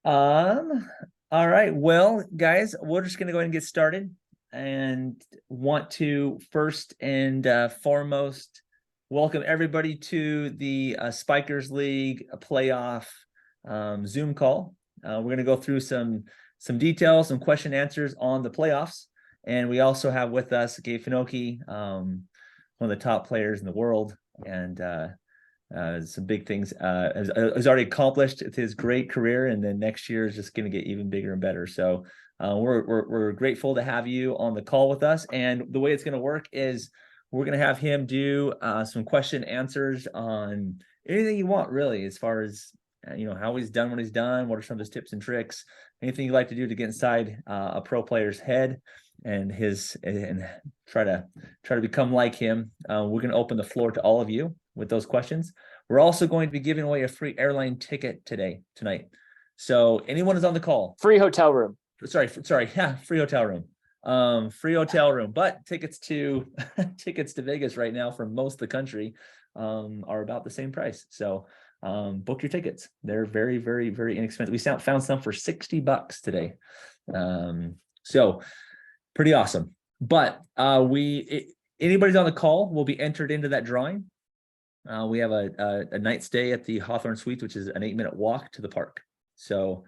Um, all right. Well, guys, we're just gonna go ahead and get started and want to first and foremost welcome everybody to the Spikers League playoff Zoom call. We're gonna go through some details, some question answers on the playoffs. And we also have with us Gabe Finnochi, one of the top players in the world, and some big things has already accomplished with his great career, and then next year is just going to get even bigger and better. So we're grateful to have you on the call with us. And the way it's going to work is we're going to have him do some question answers on anything you want, really, as far as how he's done what he's done, what are some of his tips and tricks, anything you'd like to do to get inside a pro player's head and try to become like him. We're going to open the floor to all of you with those questions. We're also going to be giving away a free airline ticket tonight. So anyone is on the call. Free hotel room. Sorry. Yeah, free hotel room. Free hotel room, but tickets to Vegas right now from most of the country are about the same price. So book your tickets. They're very, very, very inexpensive. We found some for $60 today. So pretty awesome. But anybody's on the call will be entered into that drawing. We have a night stay at the Hawthorne Suites, which is an 8-minute walk to the park. So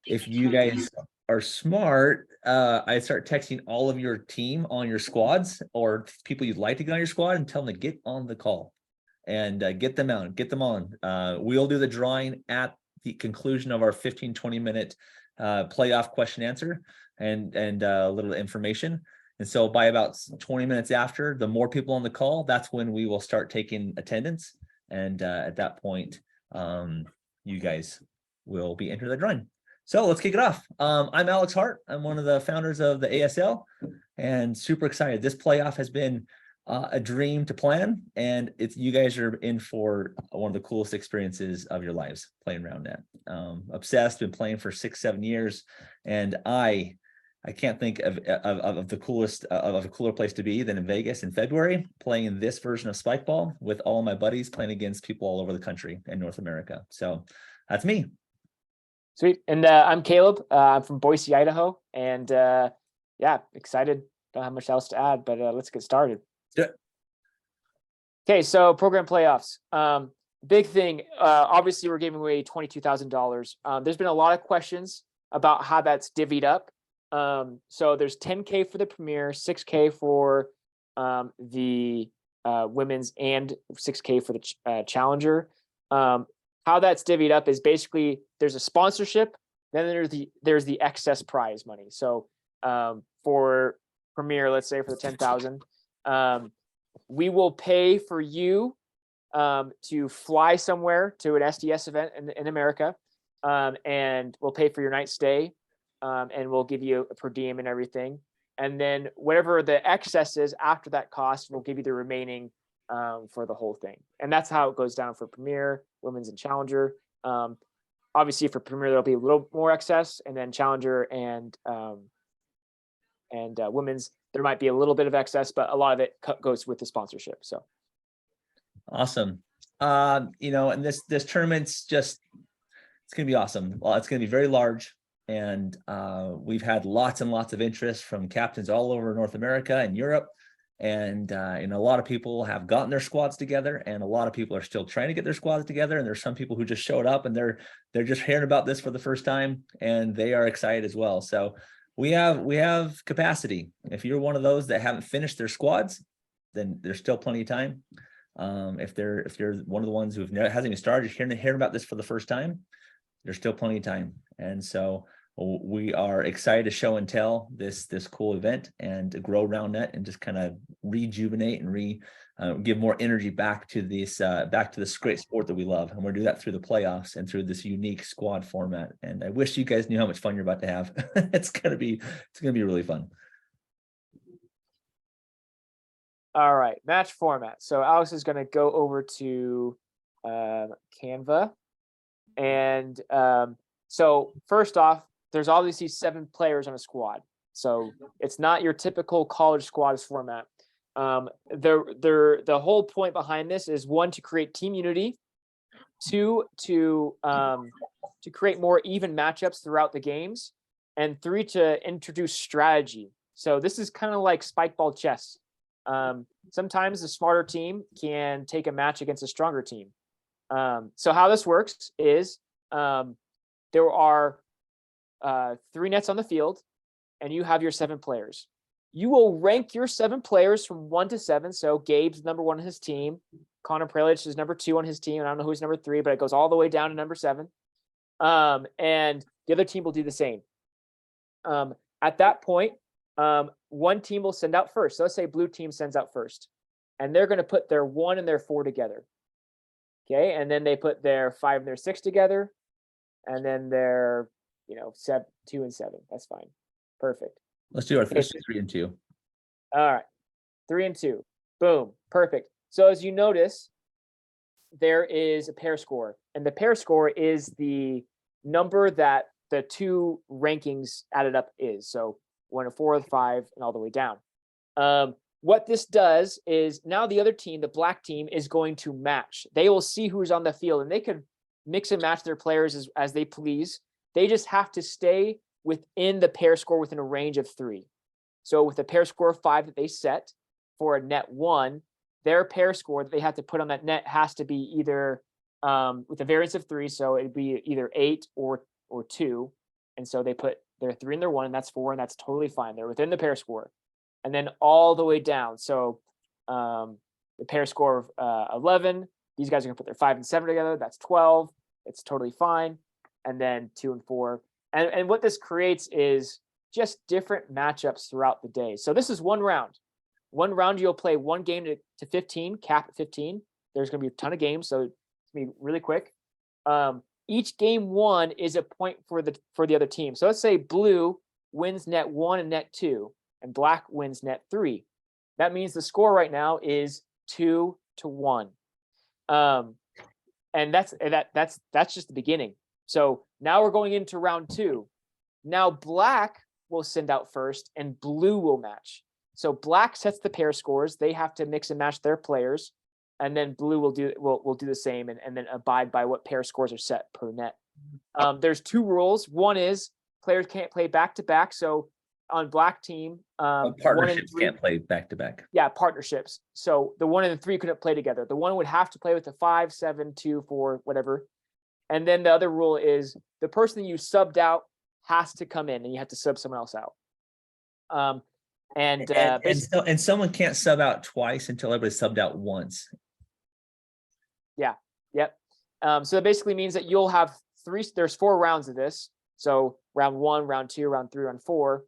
if you guys are smart, I start texting all of your team on your squads or people you'd like to get on your squad and tell them to get on the call and get them out, get them on. We'll do the drawing at the conclusion of our 15-20 minute playoff question answer and a little information. And so by about 20 minutes after, the more people on the call, that's when we will start taking attendance. And at that point, you guys will be entered the drawing. So let's kick it off. I'm Alex Hart. I'm one of the founders of the ASL and super excited. This playoff has been a dream to plan, and you guys are in for one of the coolest experiences of your lives playing round net. Obsessed, been playing for 6-7 years, and I can't think of the coolest of a cooler place to be than in Vegas in February, playing this version of Spikeball with all my buddies, playing against people all over the country and North America. So that's me. Sweet. And I'm Caleb. I'm from Boise, Idaho, and yeah, excited. Don't have much else to add, but let's get started. Yeah. Okay, so program playoffs. Big thing. Obviously, we're giving away $22,000. There's been a lot of questions about how that's divvied up. So there's $10K for the Premier, $6K for the women's, and $6K for the Challenger. How that's divvied up is basically there's a sponsorship, then there's the excess prize money. So for Premier, let's say for the 10,000, we will pay for you to fly somewhere to an SDS event in America, and we'll pay for your night stay. And we'll give you a per diem and everything. And then whatever the excess is after that cost, we'll give you the remaining for the whole thing. And that's how it goes down for Premier, Women's, and Challenger. Obviously, for Premier, there'll be a little more excess, and then Challenger and Women's, there might be a little bit of excess, but a lot of it goes with the sponsorship. So awesome. And this tournament's it's gonna be awesome. Well, it's gonna be very large. And we've had lots and lots of interest from captains all over North America and Europe. And a lot of people have gotten their squads together, and a lot of people are still trying to get their squads together. And there's some people who just showed up and they're just hearing about this for the first time, and they are excited as well. So we have capacity. If you're one of those that haven't finished their squads, then there's still plenty of time. If you're one of the ones who hasn't even started, hearing about this for the first time, there's still plenty of time. And so we are excited to show and tell this cool event and grow round net and just kind of rejuvenate and give more energy back to this great sport that we love. And we're doing that through the playoffs and through this unique squad format. And I wish you guys knew how much fun you're about to have. It's gonna be really fun. all right, match format. So Alex is going to go over to Canva. And so first off, there's obviously 7 players on a squad. So it's not your typical college squads format. The whole point behind this is, one, to create team unity, 2 to create more even matchups throughout the games, and 3 to introduce strategy. So this is kind of like spikeball chess. Sometimes the smarter team can take a match against a stronger team. So how this works is there are 3 nets on the field, and you have your 7 players. You will rank your 7 players from 1 to 7. So Gabe's number 1 on his team. Connor Prelich is number 2 on his team. And I don't know who's number 3, but it goes all the way down to number 7. And the other team will do the same. At that point, one team will send out first. So let's say blue team sends out first. And they're going to put their 1 and their 4 together. Okay. And then they put their 5 and their 6 together. And then their, 2 and 7. That's fine. Perfect. Let's do our first 3 and 2. All right. 3 and 2. Boom. Perfect. So as you notice, there is a pair score, and the pair score is the number that the 2 rankings added up is. So 1 to 4, 5, and all the way down. What this does is now the other team, the black team, is going to match. They will see who's on the field, and they could mix and match their players as they please. They just have to stay within the pair score within a range of 3. So with a pair score of 5 that they set for a net 1, their pair score that they have to put on that net has to be either with a variance of 3. So it'd be either 8 or 2. And so they put their 3 and their 1, and that's 4, and that's totally fine. They're within the pair score. And then all the way down. So the pair score of 11, these guys are gonna put their 5 and 7 together. That's 12. It's totally fine. And then 2 and 4. And what this creates is just different matchups throughout the day. So this is one round. One round, you'll play one game to 15, cap at 15. There's going to be a ton of games, so it's going to be really quick. Each game 1 is a point for the other team. So let's say blue wins net 1 and net 2, and black wins net 3. That means the score right now is 2-1. And that's just the beginning. So now we're going into round 2. Now black will send out first, and blue will match. So black sets the pair scores. They have to mix and match their players, and then blue will do the same and then abide by what pair scores are set per net. There's 2 rules. One is players can't play back to back. So on black team, partnerships can't play back to back. Yeah, partnerships. So the 1 and the 3 couldn't play together. The 1 would have to play with the 5, 7, 2, 4, whatever. And then the other rule is the person you subbed out has to come in, and you have to sub someone else out. And someone can't sub out twice until everybody's subbed out once. Yeah. Yep. So that basically means that you'll have there's 4 rounds of this. So round 1, round 2, round 3, round 4.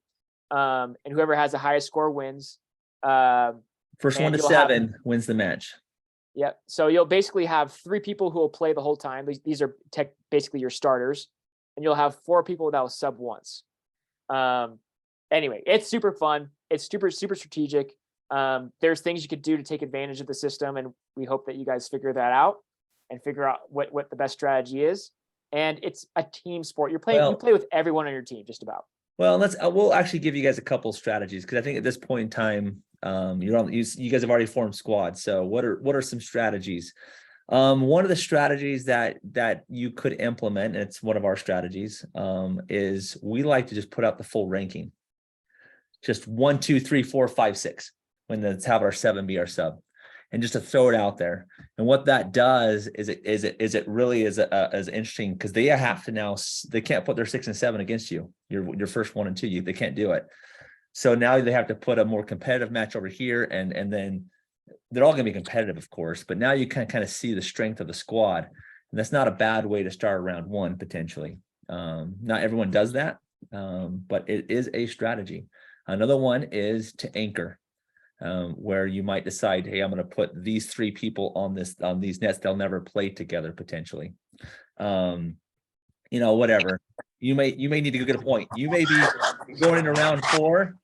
And whoever has the highest score wins. First 1 to 7 wins the match. Yep. So you'll basically have 3 people who will play the whole time. These are basically your starters. And you'll have 4 people that will sub once. Anyway, it's super fun. It's super strategic. There's things you could do to take advantage of the system, and we hope that you guys figure that out and figure out what the best strategy is. And it's a team sport. You play with everyone on your team, just about. Well, we'll actually give you guys a couple strategies, because I think at this point in time, you guys have already formed squads. So what are some strategies? One of the strategies that you could implement, and it's one of our strategies, is we like to just put out the full ranking. Just 1, 2, 3, 4, 5, 6. When let's have our 7 be our sub, and just to throw it out there. And what that does is it really is interesting, because they have to now, they can't put their 6 and 7 against you. Your first 1 and 2, they can't do it. So now they have to put a more competitive match over here, and then they're all going to be competitive, of course. But now you can kind of see the strength of the squad, and that's not a bad way to start round 1 potentially. Not everyone does that, but it is a strategy. Another one is to anchor, where you might decide, hey, I'm going to put these 3 people on these nets. They'll never play together potentially. Whatever. You may need to go get a point. You may be going into round 4,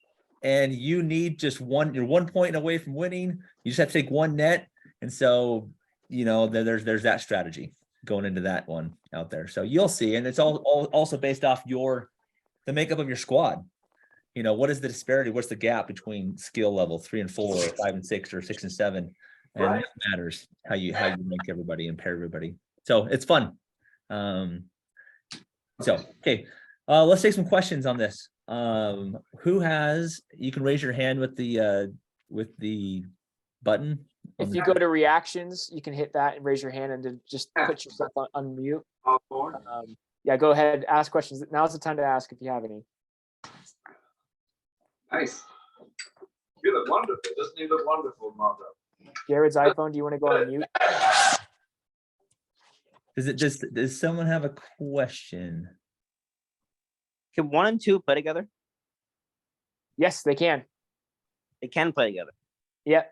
and you need just you're 1 point away from winning. You just have to take 1 net, and so there's that strategy going into that one out there. So you'll see, and it's all also based off the makeup of your squad. What is the disparity? What's the gap between skill level 3 and 4, or 5 and 6, or 6 and 7? And that matters how you make everybody and pair everybody. So it's fun. Okay, let's take some questions on this. Who has? You can raise your hand with the button. If you go to reactions, you can hit that and raise your hand and then just put yourself on mute. Yeah, go ahead, ask questions. Now's the time to ask if you have any. Nice. You look wonderful. Doesn't he look wonderful, Marco? Jared's iPhone, do you want to go on mute? Does someone have a question? Can 1 and 2 play together? Yes, they can. They can play together. Yeah,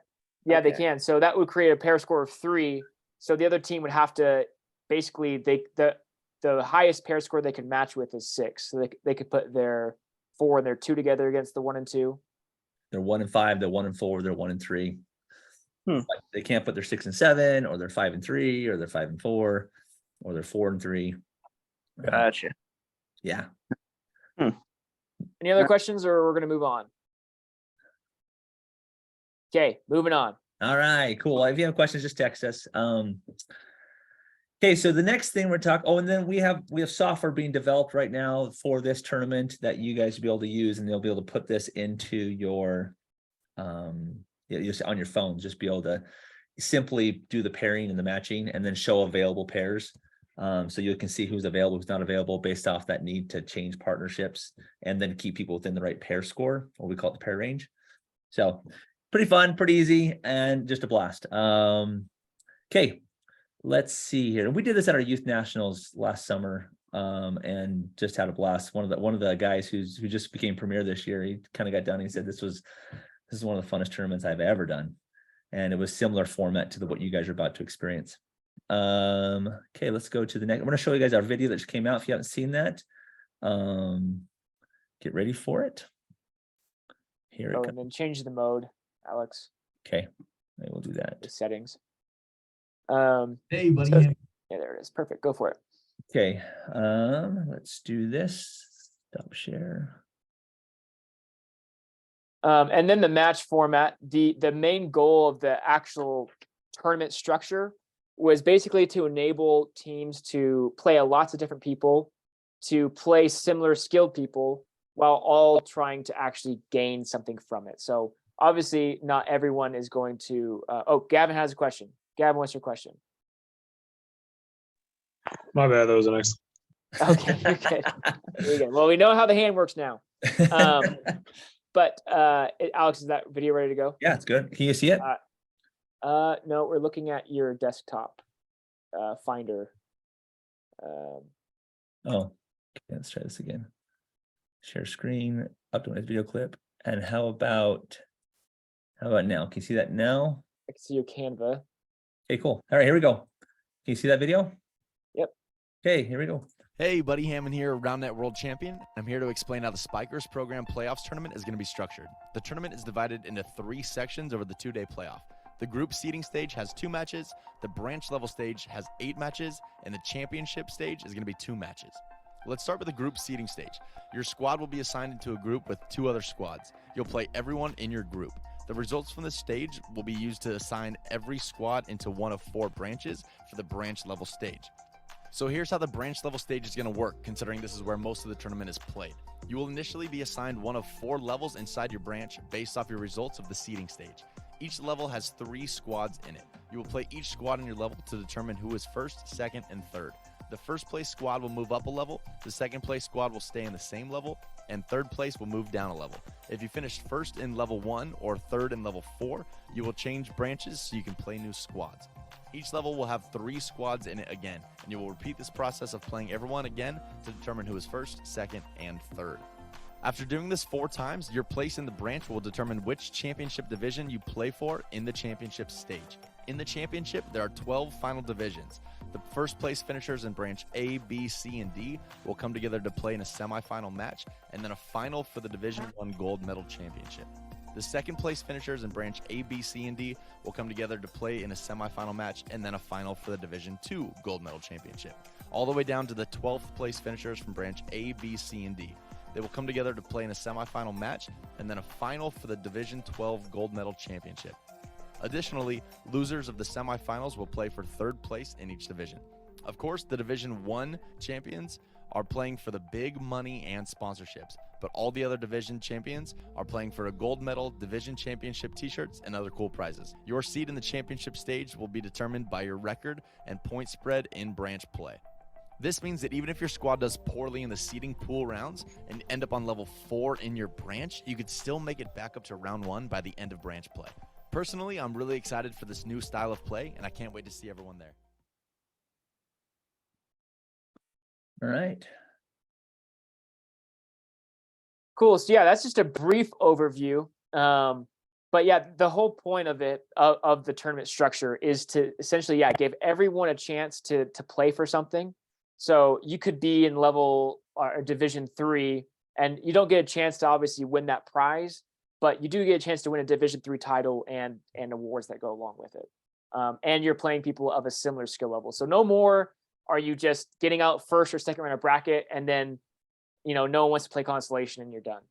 they Okay. can. So that would create a pair score of 3. So the other team would have to basically the highest pair score they could match with is 6. So they could put their 4 and their 2 together against the 1 and 2. They're 1 and 5. They're 1 and 4. They're 1 and 3. But they can't put their 6 and 7, or they're 5 and 3, or they're 5 and 4, or they're 4 and 3. Gotcha. Yeah. Any other questions, or we're gonna move on? Okay, moving on. All right, cool. If you have questions, just text us. Okay, so the next thing we're talking. Oh, and then we have software being developed right now for this tournament that you guys will be able to use, and they'll be able to put this into your just on your phone. Just be able to simply do the pairing and the matching, and then show available pairs. So you can see who's available, who's not available, based off that need to change partnerships, and then keep people within the right pair score, or we call it the pair range. So pretty fun, pretty easy, and just a blast. Okay, let's see here. We did this at our youth nationals last summer, and just had a blast. One of the guys who just became premier this year, he kind of got down and he said this is one of the funnest tournaments I've ever done, and it was similar format to what you guys are about to experience. Okay, let's go to the next. I'm going to show you guys our video that just came out. If you haven't seen that, get ready for it. Here it comes. And then change the mode, Alex. Okay, I will do that. The settings. Hey, buddy. So, yeah, there it is. Perfect. Go for it. Okay, let's do this. Stop share. And then the match format. The main goal of the actual tournament structure was basically to enable teams to play lots of different people, to play similar skilled people, while all trying to actually gain something from it. So obviously not everyone is going to, oh, Gavin has a question. Gavin, what's your question? My bad, that was the next. Okay, okay. There you go. Well, we know how the hand works now. But Alex, is that video ready to go? Yeah, it's good. Can you see it? No, we're looking at your desktop finder. Oh, okay, let's try this again. Share screen, optimize video clip. And how about now? Can you see that now? I can see your Canva. Okay, cool. All right, here we go. Can you see that video? Yep. Okay, here we go. Hey, Buddy Hammond here, RoundNet World Champion. I'm here to explain how the Spikers Program Playoffs tournament is going to be structured. The tournament is divided into 3 sections over the 2-day playoff. The group seeding stage has 2 matches, the branch level stage has 8 matches, and the championship stage is going to be 2 matches. Let's start with the group seeding stage. Your squad will be assigned into a group with 2 other squads. You'll play everyone in your group. The results from this stage will be used to assign every squad into one of 4 branches for the branch level stage. So here's how the branch level stage is going to work, considering this is where most of the tournament is played. You will initially be assigned one of 4 levels inside your branch based off your results of the seeding stage. Each level has 3 squads in it. You will play each squad in your level to determine who is first, second, and third. The first place squad will move up a level, the second place squad will stay in the same level, and third place will move down a level. If you finish first in level 1 or third in level 4, you will change branches so you can play new squads. Each level will have 3 squads in it again, and you will repeat this process of playing everyone again to determine who is first, second, and third. After doing this 4 times, your place in the branch will determine which championship division you play for in the championship stage. In the championship, there are 12 final divisions. The first place finishers in branch A, B, C, and D will come together to play in a semifinal match, and then a final for the Division 1 Gold Medal Championship. The second place finishers in branch A, B, C, and D will come together to play in a semifinal match, and then a final for the Division 2 Gold Medal Championship. All the way down to the 12th place finishers from branch A, B, C, and D. They will come together to play in a semifinal match, and then a final for the Division 12 Gold Medal Championship. Additionally, losers of the semifinals will play for third place in each division. Of course, the Division 1 champions are playing for the big money and sponsorships, but all the other division champions are playing for a gold medal, division championship t-shirts, and other cool prizes. Your seed in the championship stage will be determined by your record and point spread in branch play. This means that even if your squad does poorly in the seeding pool rounds and end up on level 4 in your branch, you could still make it back up to round 1 by the end of branch play. Personally, I'm really excited for this new style of play, and I can't wait to see everyone there. All right. Cool. So yeah, that's just a brief overview. But yeah, the whole point of it, of the tournament structure, is to essentially, yeah, give everyone a chance to play for something. So you could be in level or Division 3, and you don't get a chance to obviously win that prize, but you do get a chance to win a Division 3 title and awards that go along with it. And you're playing people of a similar skill level. So no more are you just getting out first or second round of bracket, and then, you know, no one wants to play Constellation and you're done.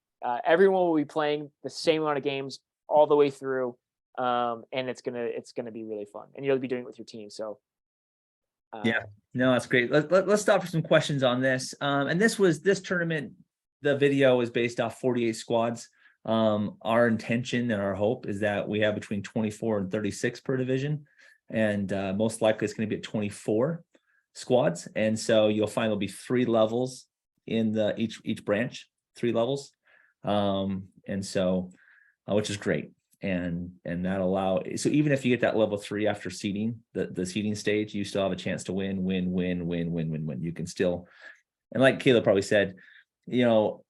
Everyone will be playing the same amount of games all the way through, and it's gonna be really fun, and you'll be doing it with your team. So Yeah, no, that's great. Let's stop for some questions on this. And this tournament, the video is based off 48 squads. Our intention and our hope is that we have between 24 and 36 per division, and most likely it's going to be at 24 squads. And so you'll find there'll be 3 levels in the each branch, 3 levels. And so which is great. And that allow, so even if you get that level 3 after seeding, the seeding stage, you still have a chance to win. You can still, and like Caleb probably said, you know,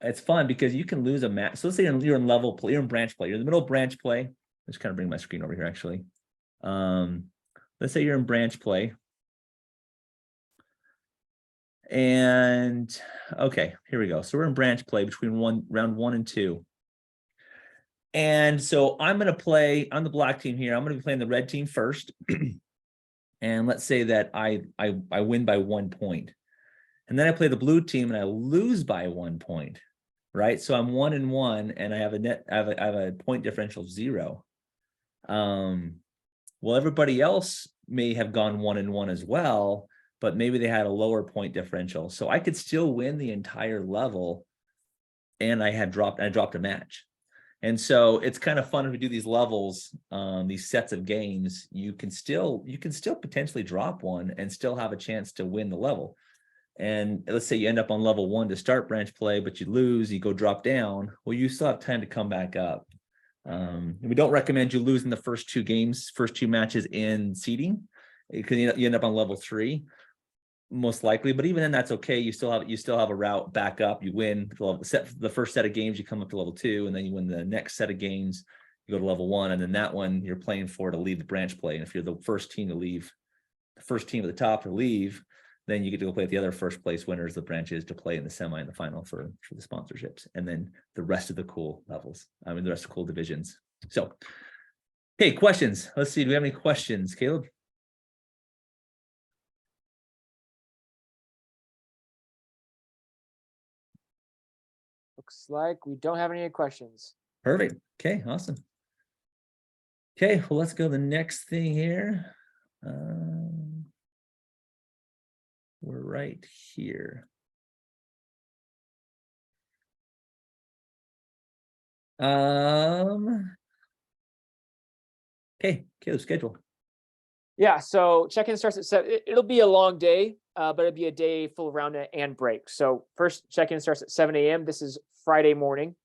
it's fun because you can lose a match. So let's say you're in level play, you're in branch play, you're in the middle of branch play. Let's kind of bring my screen over here actually. Let's say you're in branch play. And okay, here we go. So we're in branch play between round 1 and 2. And so I'm going to play on the black team here. I'm going to be playing the red team first. And let's say that I win by 1 point. And then I play the blue team and I lose by 1 point. Right. So I'm 1-1 and I have a point differential of 0. Well, everybody else may have gone 1-1 as well, but maybe they had a lower point differential. So I could still win the entire level, and I dropped a match. And so it's kind of fun if we do these levels, these sets of games. You can still potentially drop one and still have a chance to win the level. And let's say you end up on level 1 to start branch play, but you lose, you go drop down. Well, you still have time to come back up. We don't recommend you losing the first 2 matches in seeding, because you end up on level 3 most likely. But even then, that's okay. You still have a route back up. You win the first set of games, you come up to level 2, and then you win the next set of games, you go to level 1, and then that one you're playing for to leave the branch play. And if you're the first team to leave, the first team at the top to leave, then you get to go play with the other first place winners, the branches, to play in the semi and the final for the sponsorships, and then the rest of the cool levels. The rest of cool divisions. So, hey, questions. Let's see. Do we have any questions, Caleb? looks like we don't have any questions. Perfect. Okay, awesome. Okay, well, let's go to the next thing here. We're right here. Okay, schedule. Yeah, so check-in starts at 7. It'll be a long day, but it'll be a day full of round and break. So first check-in starts at 7 a.m. This is Friday morning.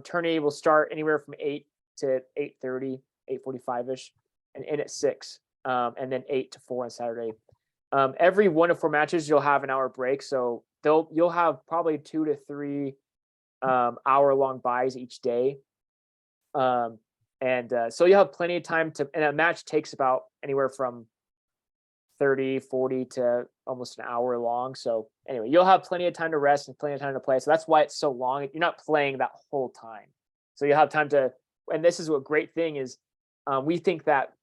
Tourney will start anywhere from 8 to 8:30, 8:45-ish, and end at 6, and then 8 to 4 on Saturday. Every 1 to 4 matches, you'll have an hour break. So you'll have probably 2 to 3 hour-long buys each day. So you'll have plenty of time and a match takes about anywhere from 30, 40 to almost an hour long. So anyway, you'll have plenty of time to rest and plenty of time to play. So that's why it's so long. You're not playing that whole time. So you'll have time to, and this is a great thing is, we think that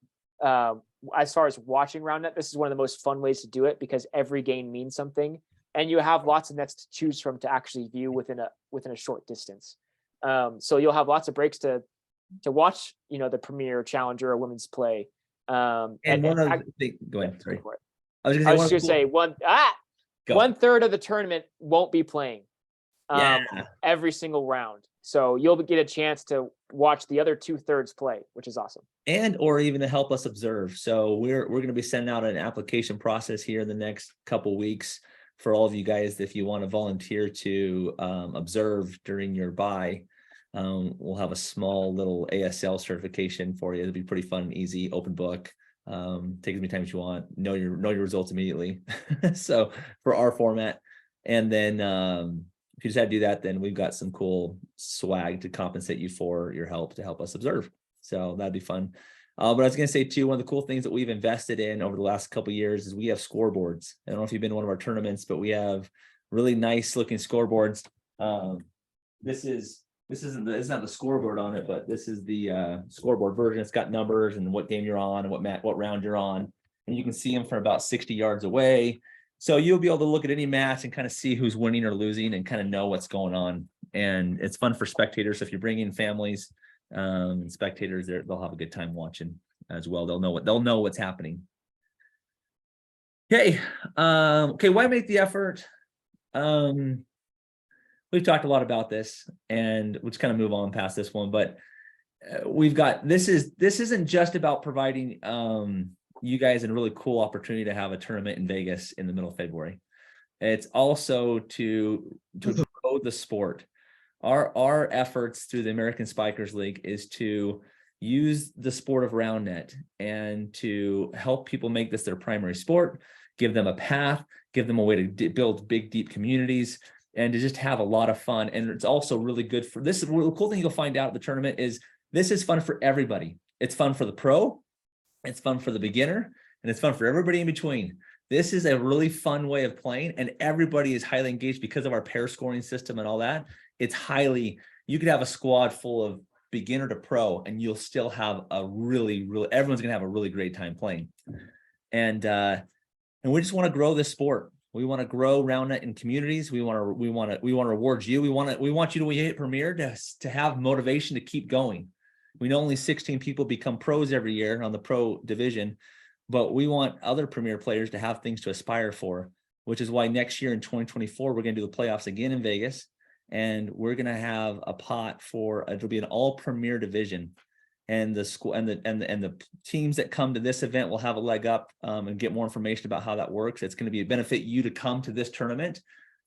as far as watching RoundNet, this is one of the most fun ways to do it, because every game means something, and you have lots of nets to choose from to actually view within a short distance. So you'll have lots of breaks to watch, the Premier, Challenger, or Women's play. And one of the things, go ahead. Sorry. I was I gonna was just gonna say Go. 1/3 of the tournament won't be playing Yeah. every single round. So you'll get a chance to watch the other 2/3 play, which is awesome. And or even to help us observe. So we're going to be sending out an application process here in the next couple weeks for all of you guys. If you want to volunteer to observe during your bye, we'll have a small little ASL certification for you. It'll be pretty fun and easy, open book. Take as many times as you want. Know your results immediately. So for our format, and then if you just had to do that, then we've got some cool swag to compensate you for your help to help us observe. So that'd be fun. But I was going to say too, one of the cool things that we've invested in over the last couple of years is we have scoreboards. I don't know if you've been to one of our tournaments, but we have really nice looking scoreboards. This isn't not the scoreboard on it, but this is the scoreboard version. It's got numbers and what game you're on and what round you're on, and you can see them from about 60 yards away. So you'll be able to look at any match and kind of see who's winning or losing and kind of know what's going on. And it's fun for spectators. So if you're bringing families and spectators, they'll have a good time watching as well. They'll know what's happening. Okay. Okay. Why make the effort? We've talked a lot about this, and we'll just kind of move on past this one, but we've got, this isn't just about providing you guys a really cool opportunity to have a tournament in Vegas in the middle of February. It's also to grow the sport. Our efforts through the American Spikers League is to use the sport of round net and to help people make this their primary sport, give them a path, give them a way to build big, deep communities, and to just have a lot of fun. And it's also really good for this. The cool thing you'll find out at the tournament is this is fun for everybody. It's fun for the pro, it's fun for the beginner, and it's fun for everybody in between. This is a really fun way of playing, and everybody is highly engaged because of our pair scoring system and all that. It's highly, you could have a squad full of beginner to pro, and you'll still have a really, everyone's gonna have a really great time playing. And we just want to grow this sport. We want to grow round net in communities. We want to reward you. We want you to, when you hit Premier, to have motivation to keep going. We know only 16 people become pros every year on the pro division, but we want other Premier players to have things to aspire for, which is why next year in 2024, we're going to do the playoffs again in Vegas, and we're going to have a pot for, it'll be an all Premier division. And the school and the teams that come to this event will have a leg up and get more information about how that works. It's going to be a benefit you to come to this tournament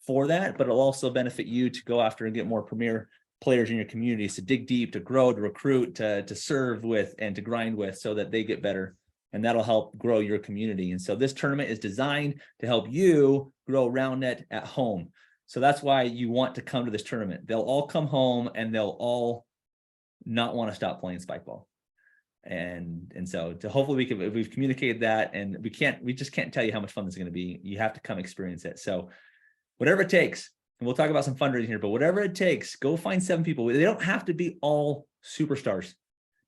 for that, but it'll also benefit you to go after and get more Premier players in your communities, to dig deep, to grow, to recruit, to serve with, and to grind with, so that they get better, and that'll help grow your community. And so this tournament is designed to help you grow round net at home. So that's why you want to come to this tournament. They'll all come home and they'll all not want to stop playing spikeball. And so to hopefully we've communicated that, and we just can't tell you how much fun this is going to be. You have to come experience it. So whatever it takes, and we'll talk about some fundraising here, but whatever it takes, go find 7 people. They don't have to be all superstars.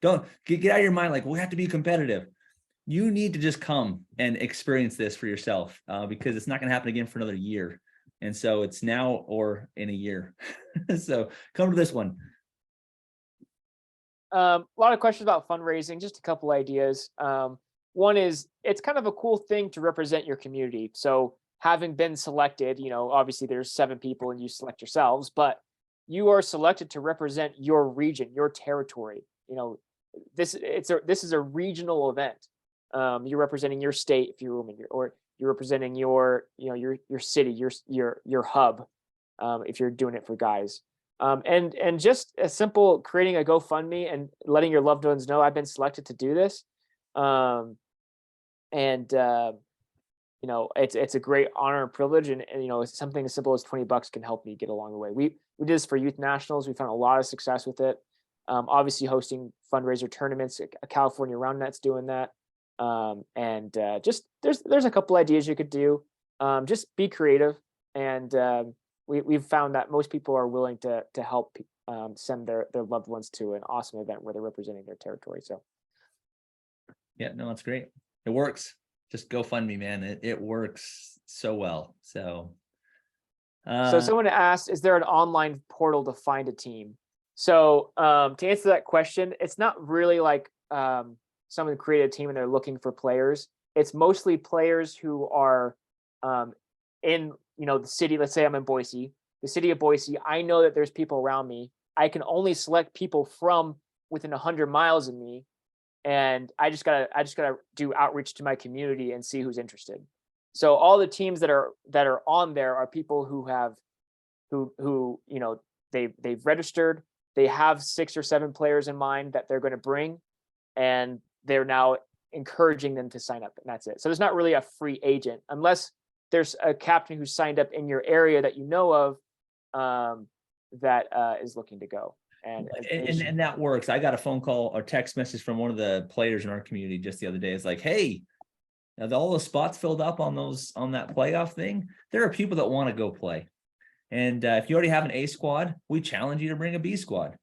Don't get out of your mind like, we have to be competitive. You need to just come and experience this for yourself, because it's not going to happen again for another year. And so it's now or in a year. So come to this one. A lot of questions about fundraising, just a couple ideas. One is, it's kind of a cool thing to represent your community. So having been selected, obviously there's 7 people and you select yourselves, but you are selected to represent your region, your territory. This is a regional event. You're representing your state if you're woman, or you're representing your city, your hub, if you're doing it for guys. And just a simple creating a GoFundMe and letting your loved ones know I've been selected to do this. It's a great honor and privilege, and it's something as simple as $20 can help me get along the way. We did this for youth nationals. We found a lot of success with it. Obviously hosting fundraiser tournaments, California Round Net's doing that. Just there's a couple ideas you could do. Just be creative, and we've found that most people are willing to help send their loved ones to an awesome event where they're representing their territory. So yeah, no, that's great. It works. Just GoFundMe, man. It works so well. So someone asked, is there an online portal to find a team? So to answer that question, it's not really like someone created a team and they're looking for players. it's mostly players who are in, the city. Let's say I'm in Boise, the city of Boise. I know that there's people around me. I can only select people from within 100 miles of me, and I just gotta do outreach to my community and see who's interested. So all the teams that are on there are people who have they've registered. They have 6 or 7 players in mind that they're going to bring, and they're now encouraging them to sign up, and that's it. So there's not really a free agent unless there's a captain who's signed up in your area that you know of, that is looking to go. And that works. I got a phone call or text message from one of the players in our community just the other day. It's like, hey, now all those spots filled up on that playoff thing. There are people that want to go play. And if you already have an A squad, we challenge you to bring a B squad.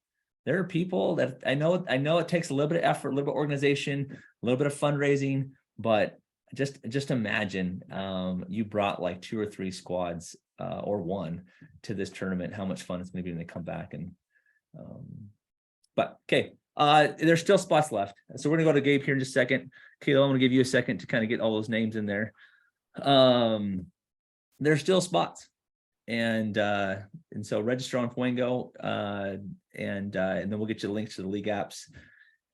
There are people that I know it takes a little bit of effort, a little bit of organization, a little bit of fundraising, but just imagine you brought like 2 or 3 squads or one to this tournament, how much fun it's going to be when they come back. And but okay, there's still spots left. So we're gonna go to Gabe here in just a second. Kayla, I'm gonna give you a second to kind of get all those names in there. There's still spots. And so register on Fuengo, and then we'll get you the links to the league apps.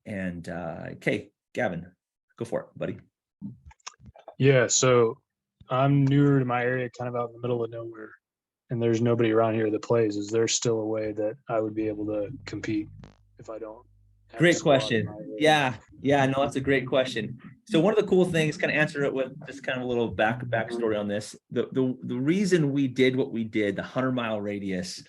And okay, Gavin, go for it, buddy. Yeah, so I'm newer to my area, kind of out in the middle of nowhere, and there's nobody around here that plays. Is there still a way that I would be able to compete if I don't have a Great squad in question. my area? Yeah, no, that's a great question. So one of the cool things, kind of answer it with just kind of a little backstory on this. The reason we did what we did, the 100-mile radius,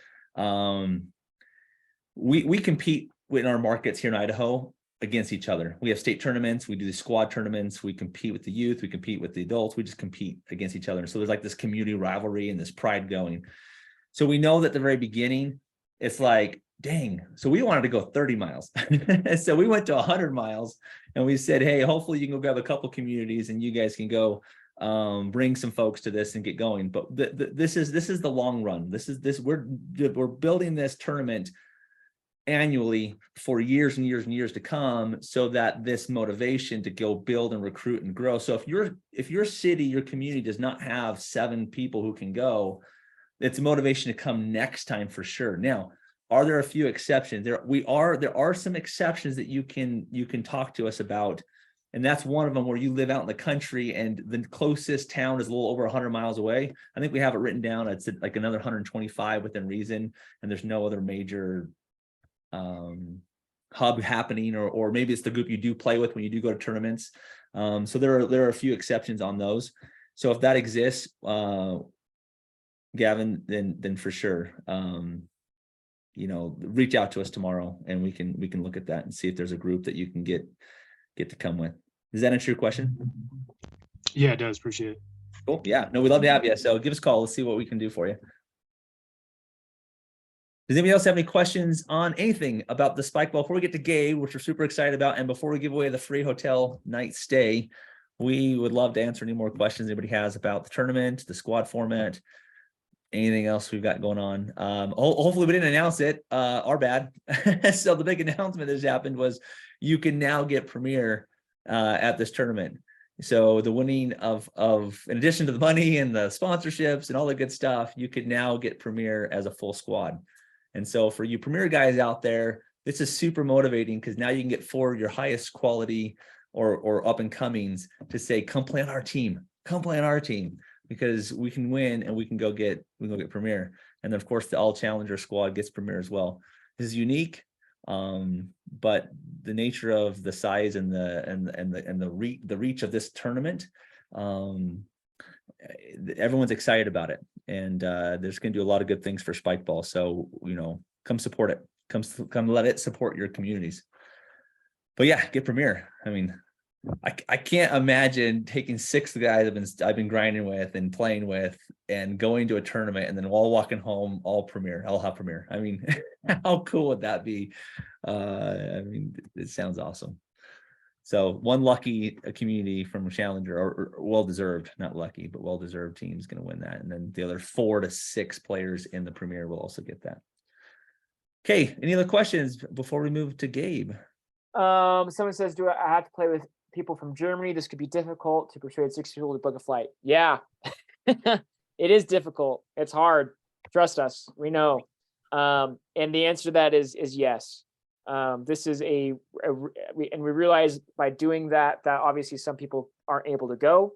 we compete in our markets here in Idaho against each other. We have state tournaments, we do the squad tournaments, we compete with the youth, we compete with the adults, we just compete against each other. So there's like this community rivalry and this pride going. So we know that at the very beginning, it's like, dang, so we wanted to go 30 miles. So we went to 100 miles and we said, hey, hopefully you can go grab a couple communities and you guys can go bring some folks to this and get going. But this is the long run. We're building this tournament annually for years and years and years to come, so that this motivation to go build and recruit and grow. So if your city, your community does not have 7 people who can go, it's a motivation to come next time for sure. Now, are there a few exceptions? There are some exceptions that you can talk to us about. And that's one of them, where you live out in the country and the closest town is a little over 100 miles away. I think we have it written down. It's like another 125 within reason. And there's no other major hub happening, or maybe it's the group you do play with when you do go to tournaments. So there are a few exceptions on those. So if that exists, Gavin, then for sure, reach out to us tomorrow and we can look at that and see if there's a group that you can get to come with. Does that answer your question? Yeah, it does. Appreciate it. Cool. Yeah, no, we'd love to have you. So give us a call. Let's see what we can do for you. Does anybody else have any questions on anything about the Spikeball before we get to Gabe, which we're super excited about, and before we give away the free hotel night stay? We would love to answer any more questions anybody has about the tournament, the squad format, anything else we've got going on. Hopefully we didn't announce it, our bad. So the big announcement that just happened was you can now get Premier at this tournament. So the winning of in addition to the money and the sponsorships and all the good stuff, you could now get Premier as a full squad. And so for you Premier guys out there, this is super motivating, because now you can get 4 of your highest quality or up and comings to say, come play on our team, because we can win and we can go get Premier. And then of course the all challenger squad gets Premier as well. This is unique, but the nature of the size and the reach of this tournament, everyone's excited about it, and there's going to do a lot of good things for Spikeball. So come support it, come let it support your communities. But yeah, get Premier. I mean, I can't imagine taking 6 guys I've been grinding with and playing with and going to a tournament, and then while walking home, I'll have Premier. I mean, how cool would that be? I mean, it sounds awesome. So one lucky community from a challenger, or well-deserved, not lucky, but well-deserved team is going to win that. And then the other 4 to 6 players in the Premier will also get that. Okay, any other questions before we move to Gabe? Someone says, do I have to play with people from Germany. This could be difficult to persuade 6-year-old to book a flight. Yeah, it is difficult. It's hard. Trust us. We know. And the answer to that is yes. This is and we realize by doing that obviously some people aren't able to go,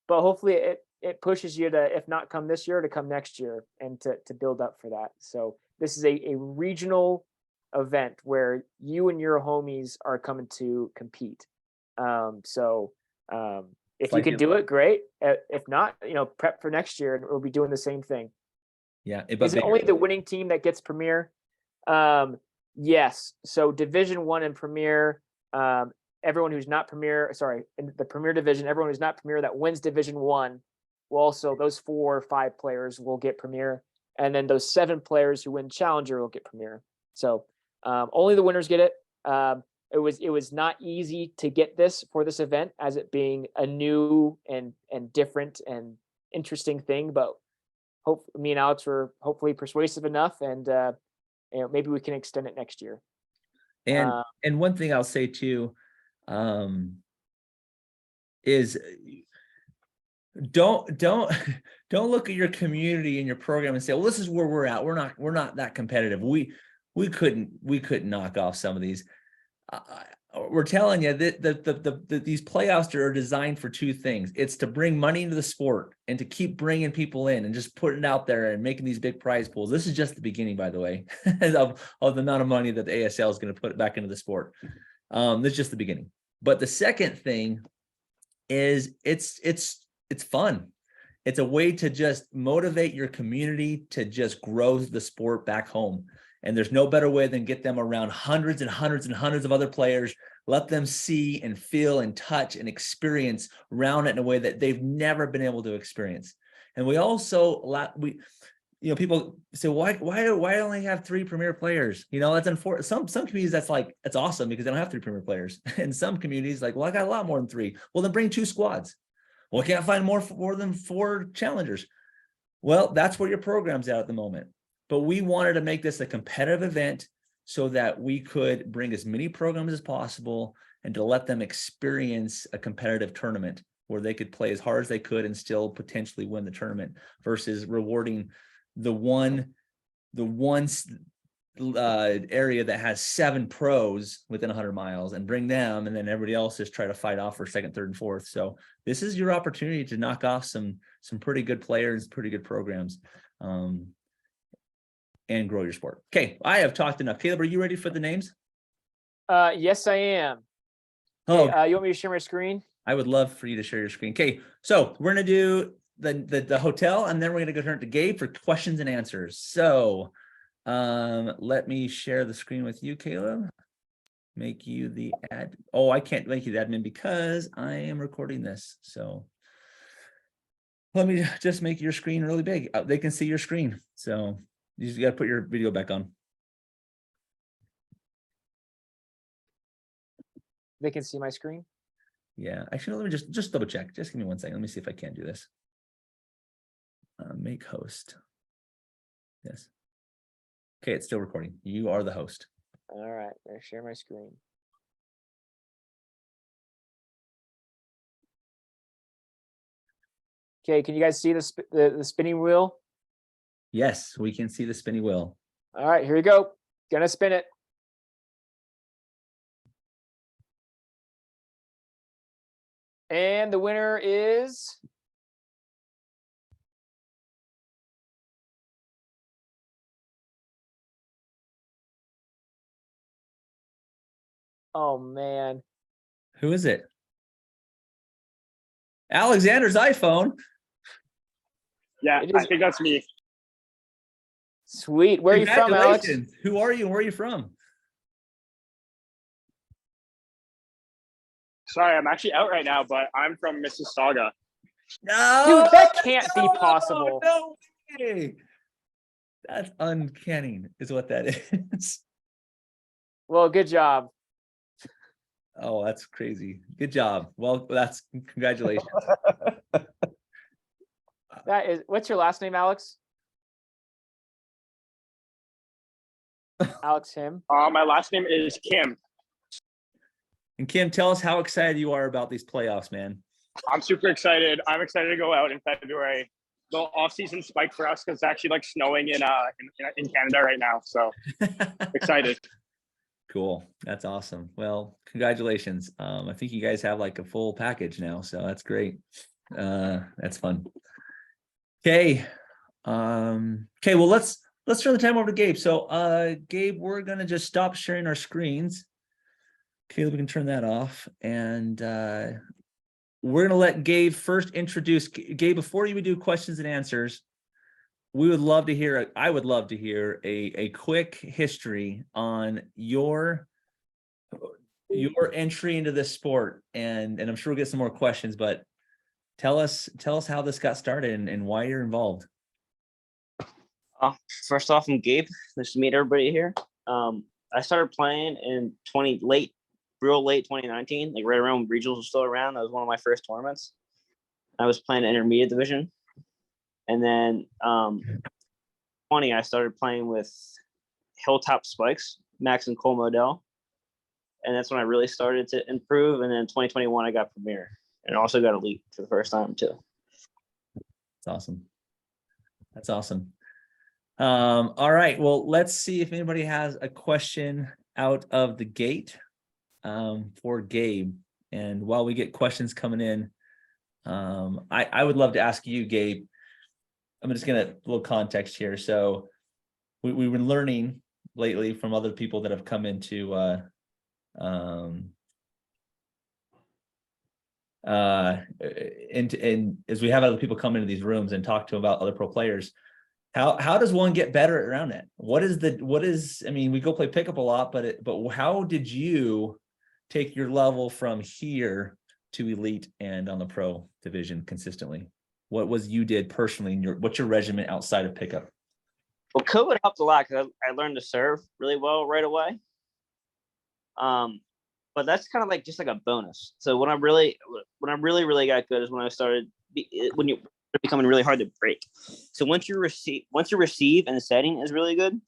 but hopefully it pushes you to, if not come this year, to come next year and to build up for that. So this is a regional event where you and your homies are coming to compete. If you can do it, great. If not, prep for next year and we'll be doing the same thing. Yeah. Is it only the winning team that gets Premier? Yes. So Division 1 and Premier, everyone who's not Premier, in the Premier division, everyone who's not Premier that wins Division 1 will also, those 4 or 5 players will get Premier. And then those 7 players who win Challenger will get Premier. So only the winners get it. It was not easy to get this for this event, as it being a new and different and interesting thing, but me and Alex were hopefully persuasive enough, and maybe we can extend it next year. And one thing I'll say too, is don't look at your community and your program and say, well, this is where we're at. We're not that competitive. We couldn't knock off some of these. We're telling you that these playoffs are designed for 2 things. It's to bring money into the sport and to keep bringing people in and just putting it out there and making these big prize pools. This is just the beginning, by the way, of the amount of money that the ASL is going to put back into the sport. This is just the beginning. But the second thing is it's fun. It's a way to just motivate your community to just grow the sport back home. And there's no better way than get them around hundreds and hundreds and hundreds of other players, let them see and feel and touch and experience around it in a way that they've never been able to experience. And we also, people say, why only have 3 Premier players? That's unfortunate. Some communities that's awesome because they don't have 3 Premier players. And some communities well, I got a lot more than 3. Well, then bring 2 squads. Well, I can't find more than 4 challengers. Well, that's where your program's at the moment. But we wanted to make this a competitive event so that we could bring as many programs as possible and to let them experience a competitive tournament where they could play as hard as they could and still potentially win the tournament, versus rewarding the one area that has 7 pros within 100 miles and bring them, and then everybody else just try to fight off for 2nd, 3rd, and 4th. So this is your opportunity to knock off some pretty good players, pretty good programs. And grow your sport. Okay, I have talked enough. Caleb, are you ready for the names? Yes, I am. Oh, you want me to share my screen? I would love for you to share your screen. Okay, so we're gonna do the hotel, and then we're gonna go turn it to Gabe for questions and answers. So let me share the screen with you, Caleb. Make you the ad. Oh, I can't make you the admin because I am recording this. So let me just make your screen really big. They can see your screen. So you just got to put your video back on. They can see my screen? Yeah, actually, let me just double check. Just give me 1 second. Let me see if I can do this. Make host. Yes. Okay, it's still recording. You are the host. All right, I'm gonna share my screen. Okay, can you guys see the spinning wheel? Yes, we can see the spinning wheel. All right, here we go. Gonna spin it. And the winner is oh man. Who is it? Alexander's iPhone. Yeah, I think that's me. Sweet. Where are you from, Alex? Who are you and where are you from? Sorry, I'm actually out right now, but I'm from Mississauga. No, dude, that can't be possible. No way. That's uncanny, is what that is. Well, good job. Oh, that's crazy. Good job. Well, that's congratulations. That is. What's your last name, Alex? Alex him. My last name is Kim. And Kim, tell us how excited you are about these playoffs, man. I'm super excited. I'm excited to go out in February. The off-season spike for us because it's actually like snowing in Canada right now. So excited. Cool. That's awesome. Well, congratulations. I think you guys have like a full package now, so that's great. That's fun. Okay. Okay, well, let's turn the time over to Gabe. So Gabe, we're gonna just stop sharing our screens. Caleb, we can turn that off. And we're gonna let Gabe first introduce. Gabe, before you would do questions and answers, we would love to hear, I would love to hear a quick history on your entry into this sport. And I'm sure we'll get some more questions, but tell us how this got started and why you're involved. First off, I'm Gabe. Nice to meet everybody here. I started playing in real late 2019, like right around when regionals were still around. That was one of my first tournaments. I was playing intermediate division. And then 20, I started playing with Hilltop Spikes, Max and Cole Modell. And that's when I really started to improve. And then 2021, I got Premier and also got Elite for the first time too. That's awesome. That's awesome. All right. Well, let's see if anybody has a question out of the gate for Gabe. And while we get questions coming in, I would love to ask you, Gabe. I'm just gonna a little context here. So we've been learning lately from other people that have come into and as we have other people come into these rooms and talk to them about other pro players, how does one get better at round net? What is I mean, we go play pickup a lot, but how did you take your level from here to Elite and on the pro division consistently? What was you did personally in what's your regimen outside of pickup? Well, COVID helped a lot because I learned to serve really well right away. But that's kind of like just like a bonus. So when I really got good is when I started when you're becoming really hard to break. So once you receive and the setting is really good,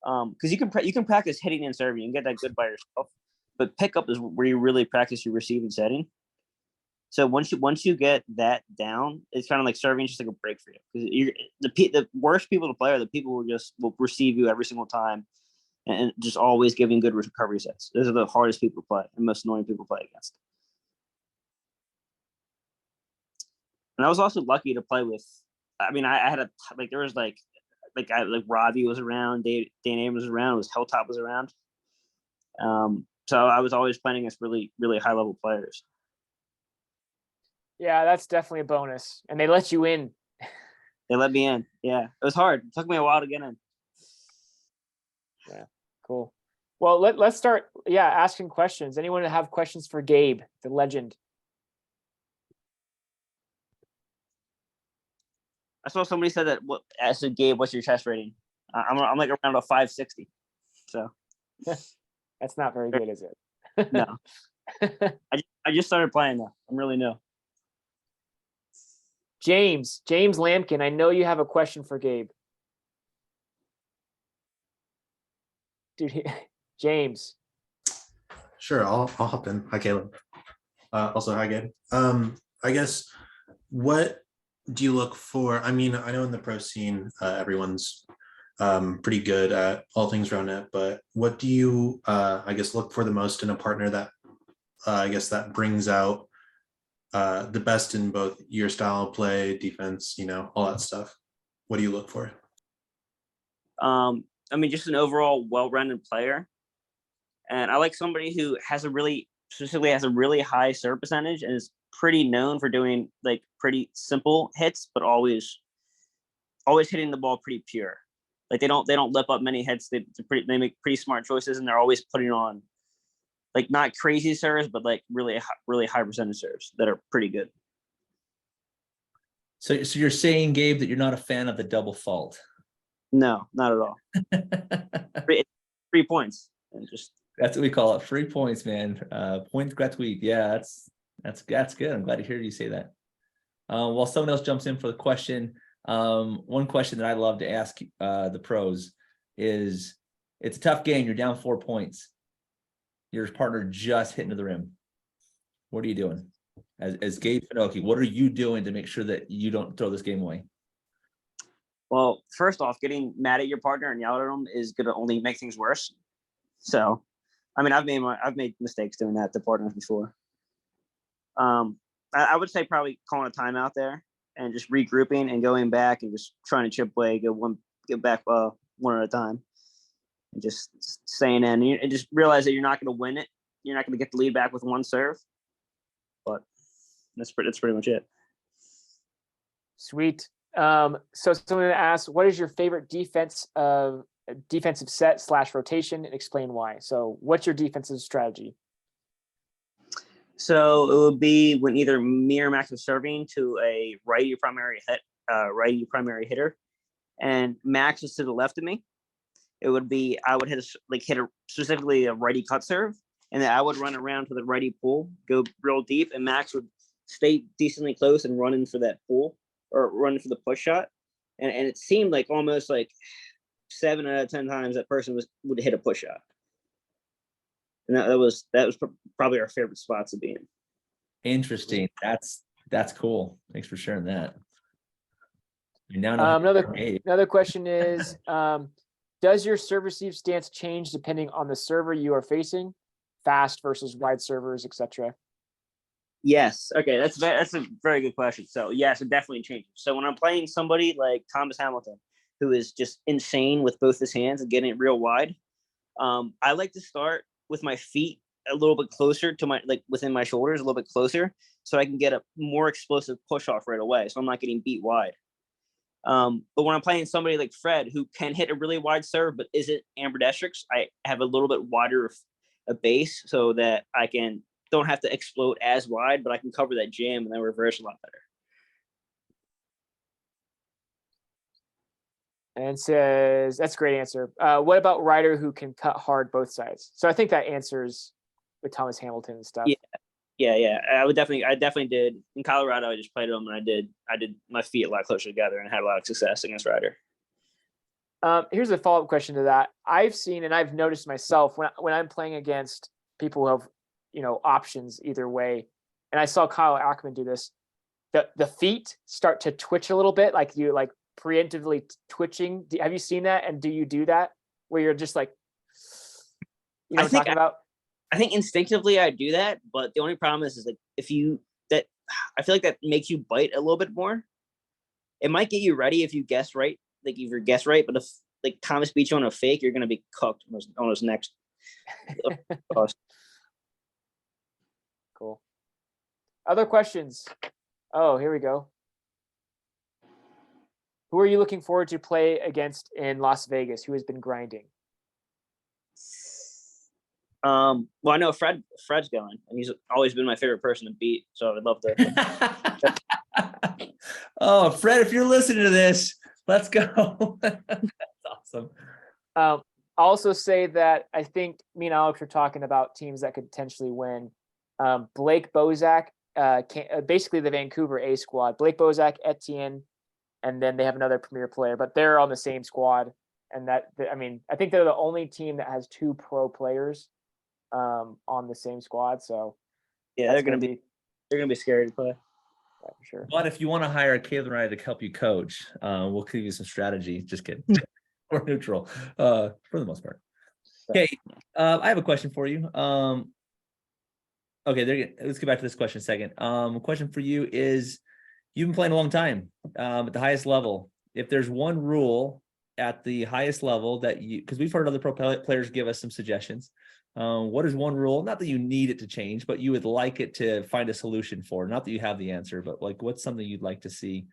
because you can practice hitting and serving and get that good by yourself. But pickup is where you really practice your receiving setting. So once you get that down, it's kind of like serving just like a break for you. Because the worst people to play are the people who just will receive you every single time and just always giving good recovery sets. Those are the hardest people to play and most annoying people to play against. And I was also lucky to play with. I mean, I had there was like Ravi was around, Dan Abrams was around, Hilltop was around. So I was always playing against really, really high level players. Yeah, that's definitely a bonus. And they let you in. They let me in. Yeah, it was hard. It took me a while to get in. Yeah, cool. Well, let's start, asking questions. Anyone have questions for Gabe, the legend? I saw somebody said that. I said, Gabe, what's your chest rating? I'm like around a 560. So That's not very good, is it? No. I just started playing though. I'm really new. James Lampkin, I know you have a question for Gabe. Dude, James. Sure, I'll hop in. Hi, Caleb. Also, hi, Gabe. I guess, what do you look for? I mean, I know in the pro scene, everyone's pretty good at all things round net, but what do you, I guess, look for the most in a partner that, I guess, that brings out the best in both your style of play, defense, all that stuff? What do you look for? I mean, just an overall well-rounded player. And I like somebody who has a really high serve percentage and is pretty known for doing like pretty simple hits, but always hitting the ball pretty pure. Like they don't lip up many hits. They make pretty smart choices, and they're always putting on like not crazy serves, but like really high percentage serves that are pretty good. So you're saying, Gabe, that you're not a fan of the double fault? No, not at all. 3 points. And just that's what we call it. 3 points, man. Points gratuit. Yeah, that's good. I'm glad to hear you say that. While someone else jumps in for the question, one question that I love to ask the pros is, it's a tough game. You're down 4 points. your partner just hitting to the rim? What are you doing? As Gabe Finnochi, what are you doing to make sure that you don't throw this game away? Well, first off, getting mad at your partner and yelling at them is going to only make things worse. So, I mean, I've made mistakes doing that to partners before. I would say probably calling a timeout there and just regrouping and going back and just trying to chip away, get back one at a time, and just staying in and just realize that you're not going to win it. You're not going to get the lead back with one serve, but that's pretty much it. Sweet. So someone asked, what is your favorite defensive set / rotation, and explain why? So what's your defensive strategy? So it would be when either me or Max was serving to a righty primary hitter, and Max was to the left of me. It would be I would hit specifically a righty cut serve, and then I would run around to the righty pool, go real deep, and Max would stay decently close and run in for that pool or run for the push shot. And it seemed like almost like 7 out of 10 times that person would hit a push shot. And that was probably our favorite spots to be in. Interesting. That's cool. Thanks for sharing that. Another question is, does your serve receive stance change depending on the server you are facing, fast versus wide servers, etc.? Yes. Okay. That's a very good question. So yes, it definitely changes. So when I'm playing somebody like Thomas Hamilton, who is just insane with both his hands and getting it real wide, I like to start with my feet a little bit closer to within my shoulders, a little bit closer, so I can get a more explosive push off right away. So I'm not getting beat wide. But when I'm playing somebody like Fred, who can hit a really wide serve, but isn't ambidextrous, I have a little bit wider a base so that I don't have to explode as wide, but I can cover that jam and then reverse a lot better. And says, that's a great answer. What about Ryder who can cut hard both sides? So I think that answers with Thomas Hamilton and stuff. Yeah. I definitely did. In Colorado, I just played them, and I did my feet a lot closer together and had a lot of success against Ryder. Here's a follow-up question to that. I've seen and I've noticed myself when I'm playing against people who have, options either way, and I saw Kyle Ackerman do this, the feet start to twitch a little bit, like you preemptively twitching. Have you seen that? And do you do that where you're just like, I think instinctively I do that, but the only problem is like I feel like that makes you bite a little bit more. It might get you ready if you guess right, but if like Thomas beats you on a fake, you're gonna be cooked on his next. Cool. Other questions? Oh, here we go. Who are you looking forward to play against in Las Vegas? Who has been grinding? Well, I know Fred's going, and he's always been my favorite person to beat. So I'd love to. Oh, Fred, if you're listening to this, let's go. That's awesome. I'll also say that I think me and Alex are talking about teams that could potentially win. Blake Bozak, basically the Vancouver A squad. Blake Bozak, Etienne, and then they have another premier player, but they're on the same squad. And I think they're the only team that has 2 pro players on the same squad. So yeah, they're gonna be scary to play. Yeah, for sure. But if you want to hire Caleb and I to help you coach, we'll give you some strategy. Just kidding. We're neutral for the most part. Okay, I have a question for you. Okay, let's get back to this question a second. Question for you is, you've been playing a long time at the highest level. If there's one rule at the highest level that because we've heard other pro players give us some suggestions. What is one rule? Not that you need it to change, but you would like it to find a solution for. Not that you have the answer, but like, what's something you'd like to see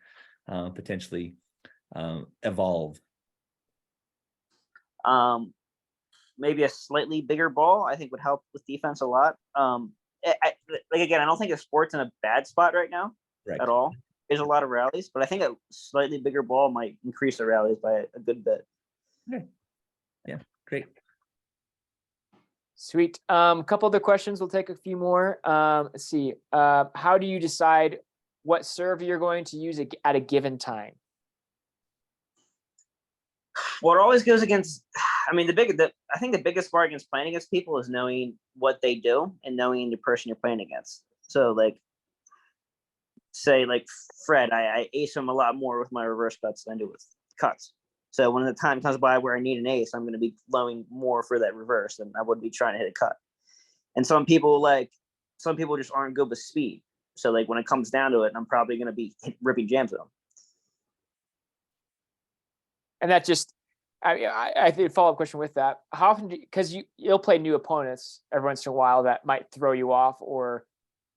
potentially evolve? Maybe a slightly bigger ball, I think, would help with defense a lot. I don't think the sport's in a bad spot right now at all. There's a lot of rallies, but I think a slightly bigger ball might increase the rallies by a good bit. Okay. Yeah, great. Sweet. A couple other questions. We'll take a few more. Let's see. How do you decide what serve you're going to use at a given time? Well, it always goes against. I mean, I think the biggest part against playing against people is knowing what they do and knowing the person you're playing against. So, like, say, like Fred, I ace him a lot more with my reverse cuts than I do with cuts. So when the time comes by where I need an ace, I'm going to be blowing more for that reverse than I would be trying to hit a cut. And some people just aren't good with speed. So like when it comes down to it, I'm probably going to be ripping jams at them. And that just, I think a follow-up question with that. How often, because you'll play new opponents every once in a while that might throw you off or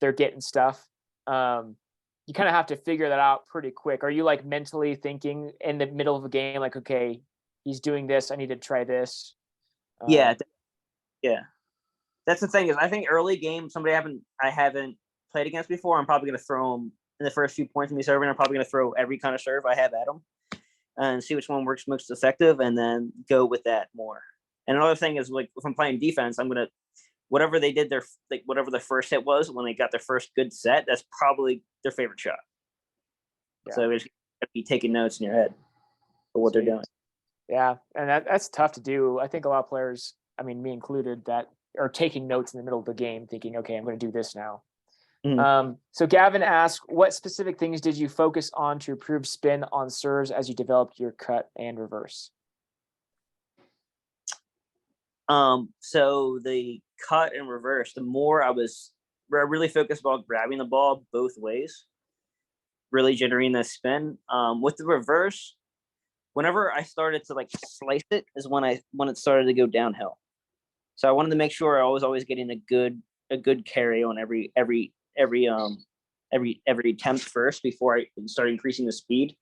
they're getting stuff. You kind of have to figure that out pretty quick. Are you like mentally thinking in the middle of a game, like, okay, he's doing this, I need to try this? Yeah. That's the thing is I think early game, somebody I haven't played against before, I'm probably going to throw them in the first few points of me serving. I'm probably going to throw every kind of serve I have at them and see which one works most effective and then go with that more. And another thing is like if I'm playing defense, I'm going to, whatever they did whatever the first hit was when they got their first good set, that's probably their favorite shot. Yeah. So it's gonna be taking notes in your head for what they're doing. Yeah, and that's tough to do. I think a lot of players, I mean, me included, that are taking notes in the middle of the game, thinking, okay, I'm going to do this now. Mm-hmm. So Gavin asked, what specific things did you focus on to improve spin on serves as you developed your cut and reverse? So the cut and reverse, the more I really focused about grabbing the ball both ways, really generating the spin. With the reverse, whenever I started to like slice it is when it started to go downhill. So I wanted to make sure I was always getting a good carry on every attempt first before I start increasing the speed.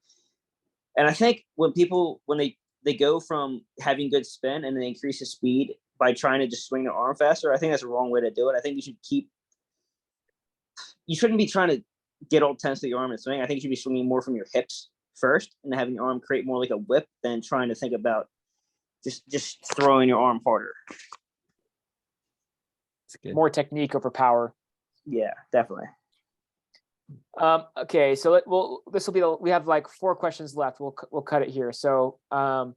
And I think when they go from having good spin and they increase the speed by trying to just swing their arm faster, I think that's the wrong way to do it. I think you shouldn't be trying to get all tense to your arm and swing. I think you should be swinging more from your hips first and having your arm create more like a whip than trying to think about just throwing your arm harder. More technique over power. Yeah, definitely. Okay, so we have like 4 questions left. We'll cut it here. So, how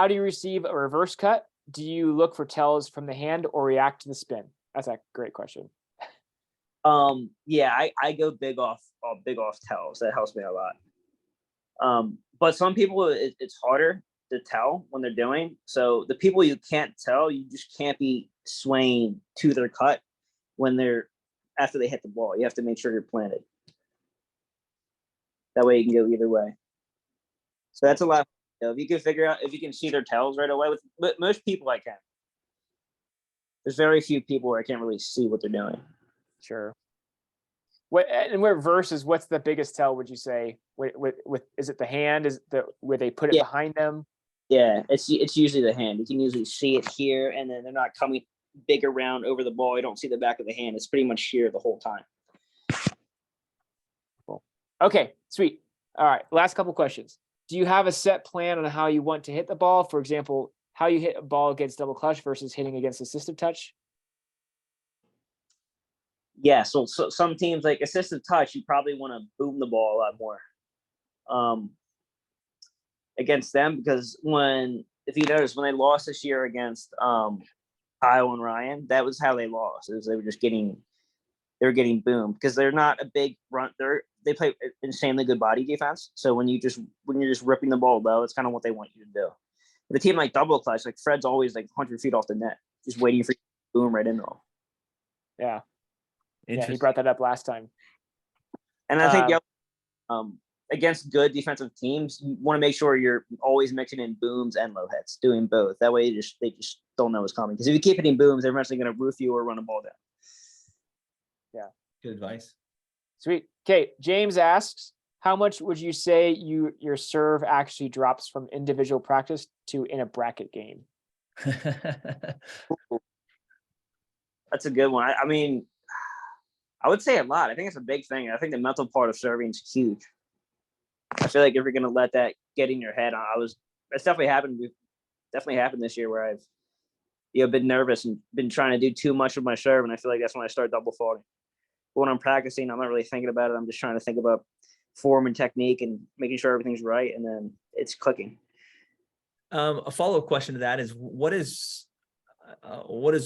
do you receive a reverse cut? Do you look for tells from the hand or react to the spin? That's a great question. Yeah, I go big off tells. That helps me a lot. But some people it's harder to tell when they're doing. So the people you can't tell, you just can't be swaying to their cut after they hit the ball. You have to make sure you're planted. That way you can go either way. So that's a lot. If you can figure out, if you can see their tells right away, with most people I can. There's very few people where I can't really see what they're doing. Sure. Versus what's the biggest tell, would you say? With is it the hand? Is it where they put it behind them? Yeah, it's usually the hand. You can usually see it here, and then they're not coming big around over the ball. You don't see the back of the hand. It's pretty much here the whole time. Cool. Okay, sweet. All right, last couple questions. Do you have a set plan on how you want to hit the ball? For example, how you hit a ball against double clutch versus hitting against assistive touch? Yeah, so some teams like assistive touch, you probably want to boom the ball a lot more against them, because if you notice, when they lost this year against Kyle and Ryan, that was how they lost. They were getting boomed because they're not a big run. They play insanely good body defense. So when you're just ripping the ball low, it's kind of what they want you to do. But a team like double clutch, like Fred's always like 100 feet off the net, just waiting for you to boom right into them. Yeah. Yeah, he brought that up last time. And I think against good defensive teams, you want to make sure you're always mixing in booms and low hits, doing both. That way they just don't know what's coming. Because if you keep hitting booms, they're eventually going to roof you or run a ball down. Yeah. Good advice. Sweet. Okay, James asks, how much would you say your serve actually drops from individual practice to in a bracket game? That's a good one. I mean, I would say a lot. I think it's a big thing. I think the mental part of serving is huge. I feel like if you're going to let that get in your head, that's definitely happened this year where I've been nervous and been trying to do too much with my serve, and I feel like that's when I start double faulting. But when I'm practicing, I'm not really thinking about it. I'm just trying to think about form and technique and making sure everything's right, and then it's clicking. A follow-up question to that is what is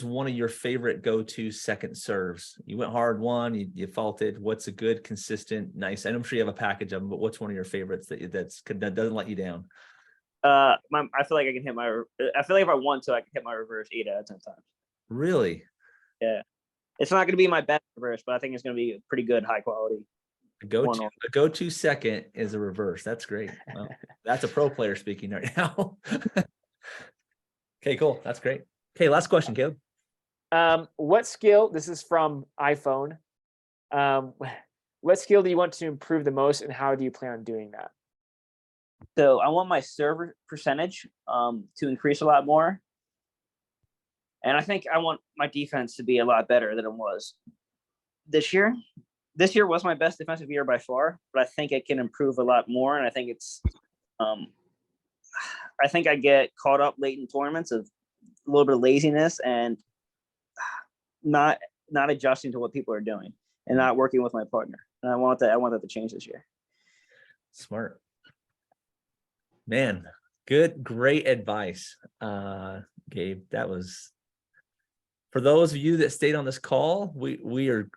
one of your favorite go-to second serves? You went hard one, you faulted. What's a good, consistent, nice? And I'm sure you have a package of them, but what's one of your favorites that doesn't let you down? I feel like I can hit my. I feel like if I want to, I can hit my reverse 8 out of 10 times. Really? Yeah, it's not going to be my best reverse, but I think it's going to be pretty good, high quality. A go-to second is a reverse. That's great. Well, that's a pro player speaking right now. Okay, cool. That's great. Okay, last question, Caleb. What skill? This is from iPhone. What skill do you want to improve the most, and how do you plan on doing that? So I want my server percentage to increase a lot more. And I think I want my defense to be a lot better than it was this year. This year was my best defensive year by far, but I think it can improve a lot more. And I think I think I get caught up late in tournaments of a little bit of laziness and not adjusting to what people are doing and not working with my partner. And I want that to change this year. Smart. Man, great advice, Gabe. That was, for those of you that stayed on this call, you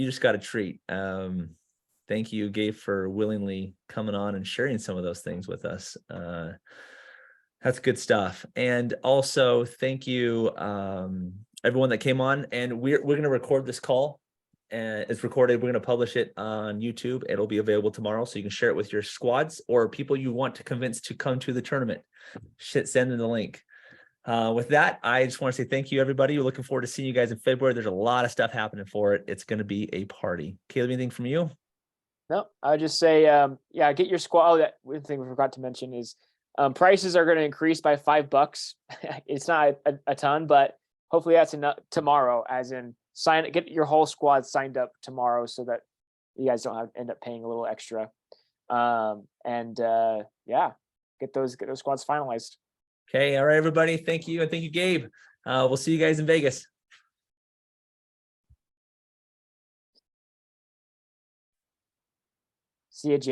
just got a treat. Thank you, Gabe, for willingly coming on and sharing some of those things with us. That's good stuff. And also thank you, everyone that came on. And we're going to record this call. And it's recorded. We're going to publish it on YouTube. It'll be available tomorrow, so you can share it with your squads or people you want to convince to come to the tournament. Send them the link. With that, I just want to say thank you, everybody. We're looking forward to seeing you guys in February. There's a lot of stuff happening for it. It's going to be a party. Caleb, anything from you? No, I would just say, yeah, get your squad. Oh, that one thing we forgot to mention is prices are going to increase by $5. It's not a ton, but hopefully that's enough tomorrow, as in get your whole squad signed up tomorrow so that you guys don't end up paying a little extra. Yeah, get those squads finalized. Okay. All right, everybody. Thank you. And thank you, Gabe. We'll see you guys in Vegas. See you, Jay.